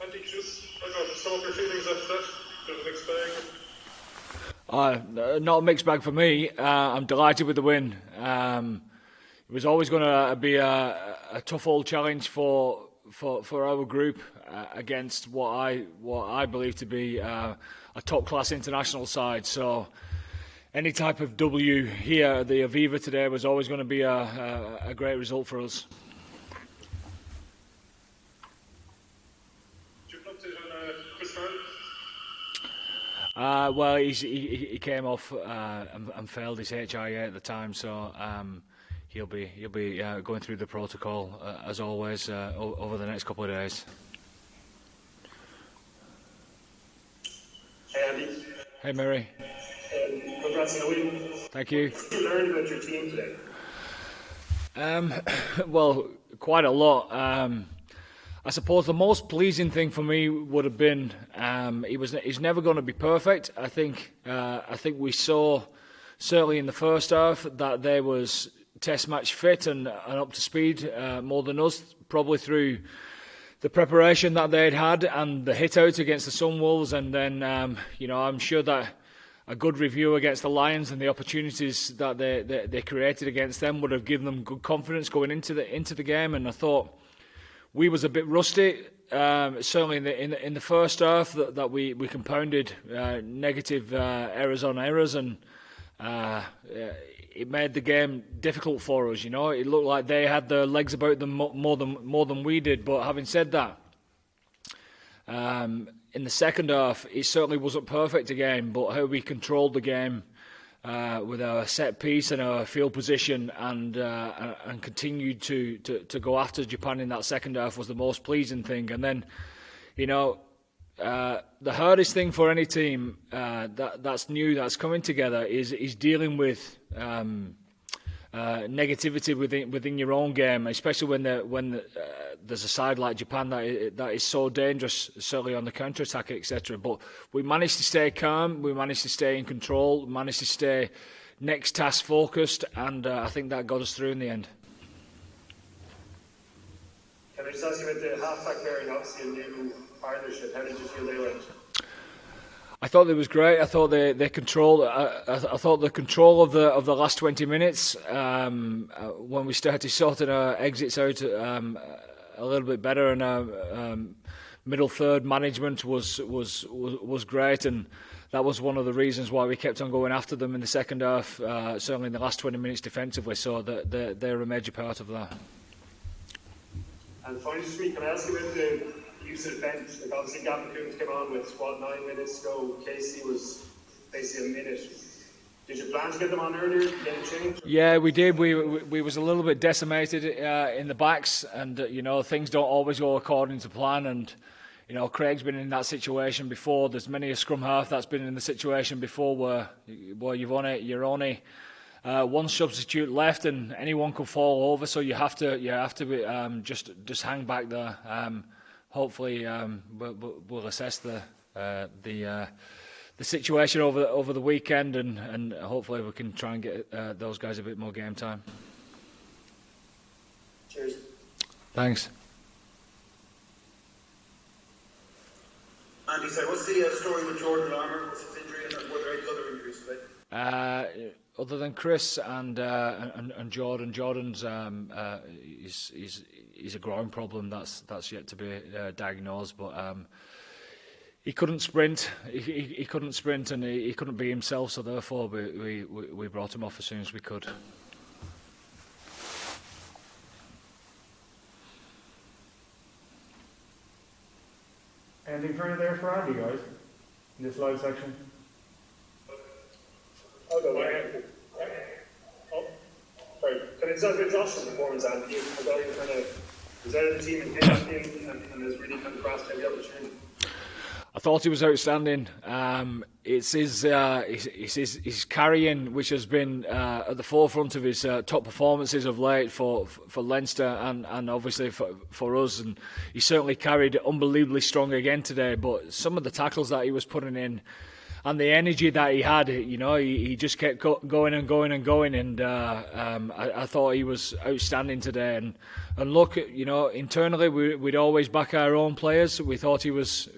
Andy, just sum up your feelings after that. Bit of a mixed bag. Not a mixed bag for me. I'm delighted with the win. It was always going to be a tough old challenge for our group against what I believe to be a top class international side. So any type of W here at the Aviva today was always going to be a great result for us. Well, he came off and failed his HIA at the time, so he'll be going through the protocol as always over the next couple of days. Hey Andy. Hey Mary. Congrats on the win. Thank you. What did you learn about your team today? Well, quite a lot. I suppose the most pleasing thing for me would have been he's never going to be perfect. I think we saw certainly in the first half that there was test match fit and up to speed more than us, probably through the preparation that they'd had and the hit out against the Sunwolves, and then I'm sure that a good review against the Lions and the opportunities that they created against them would have given them good confidence going into the game. And I thought we was a bit rusty, certainly in the first half, that we compounded negative errors on errors, and it made the game difficult for us. It looked like they had their legs about them more than we did. But having said that, in the second half, it certainly wasn't perfect again. But how we controlled the game with our set piece and our field position and continued to go after Japan in that second half was the most pleasing thing. And then, the hardest thing for any team that's new, that's coming together, is dealing with negativity within your own game, especially when there's a side like Japan that is so dangerous, certainly on the counter attack, etc. But we managed to stay calm, we managed to stay in control, we managed to stay next task focused, and I think that got us through in the end. Can I just ask you about the half-back pairing? Obviously a new partnership. How did you feel they went? I thought it was great. I thought they controlled. I thought the control of the last 20 minutes when we started sorting our exits out a little bit better, and our middle third management was great, and that was one of the reasons why we kept on going after them in the second half. Certainly in the last 20 minutes defensively, so they're a major part of that. And finally, just can I ask you about the use of the bench? Like obviously Gavin Coombs came on with 9 minutes to go. Casey was basically a minute. Did you plan to get them on earlier to get a change? Yeah, we did. We was a little bit decimated in the backs, and things don't always go according to plan. And Craig's been in that situation before. There's many a scrum half that's been in the situation before where you're only one substitute left, and anyone could fall over. So you have to be, just hang back there. Hopefully, we'll assess the situation over the weekend, and hopefully we can try and get those guys a bit more game time. Cheers. Thanks. Andy, so what's the story with Jordan Larmour? What's his injury, and were there any other injuries today? Other than Chris and Jordan, Jordan's is a growing problem that's yet to be diagnosed, but he couldn't sprint. He couldn't sprint, and he couldn't be himself. So therefore, we brought him off as soon as we could. Anything further there for Andy, guys, in this live section? I'll go there. Sorry. Can I just ask about Josh's performance, Andy? Was out of the team and has really kind of grasped every opportunity? I thought he was outstanding. It's his carrying which has been at the forefront of his top performances of late for Leinster and obviously for us. And he certainly carried unbelievably strong again today. But some of the tackles that he was putting in, the energy that he had, he just kept going and going and going, and I thought he was outstanding today. And look, internally we'd always back our own players. We thought he was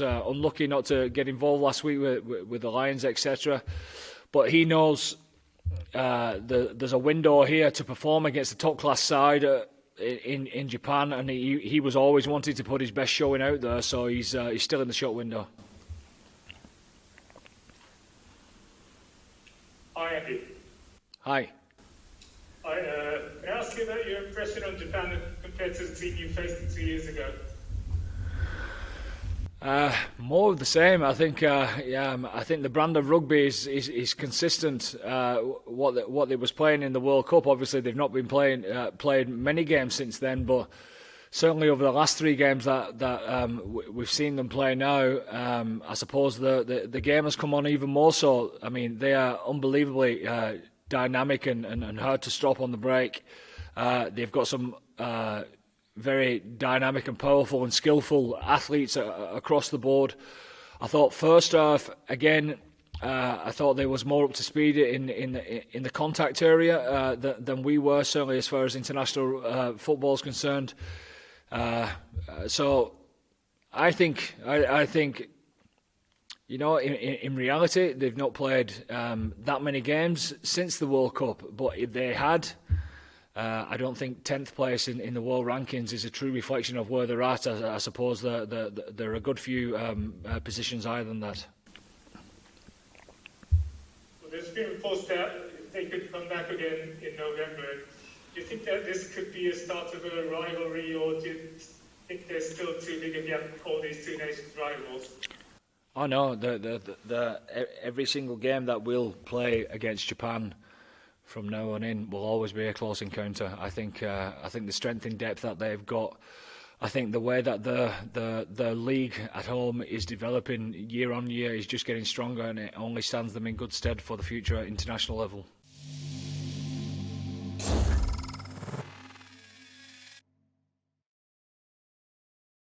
unlucky not to get involved last week with the Lions, etc. But he knows there's a window here to perform against the top class side in Japan, and he was always wanting to put his best showing out there. So he's still in the shot window. Hi, Andy. Hi. I asked you about your impression on Japan compared to the team you faced 2 years ago. More of the same. I think the brand of rugby is consistent. What they was playing in the World Cup. Obviously, they've not been played many games since then, but certainly over the last 3 games that we've seen them play now, I suppose the game has come on even more so. I mean, they are unbelievably dynamic and hard to stop on the break. They've got some very dynamic and powerful and skillful athletes across the board. I thought first half, again, I thought they was more up to speed in the contact area than we were, certainly as far as international football is concerned. So I think in reality they've not played that many games since the World Cup, but if they had, I don't think 10th place in the world rankings is a true reflection of where they're at. I suppose there are a good few positions higher than that. Well, there's been reports that they could come back again in November. Do you think that this could be a start of a rivalry, or do you think they're still too big a gap to call these two nations rivals? Oh no, every single game that we'll play against Japan from now on in will always be a close encounter. I think the strength in depth that they've got, I think the way that the league at home is developing year on year is just getting stronger, and it only stands them in good stead for the future at international level.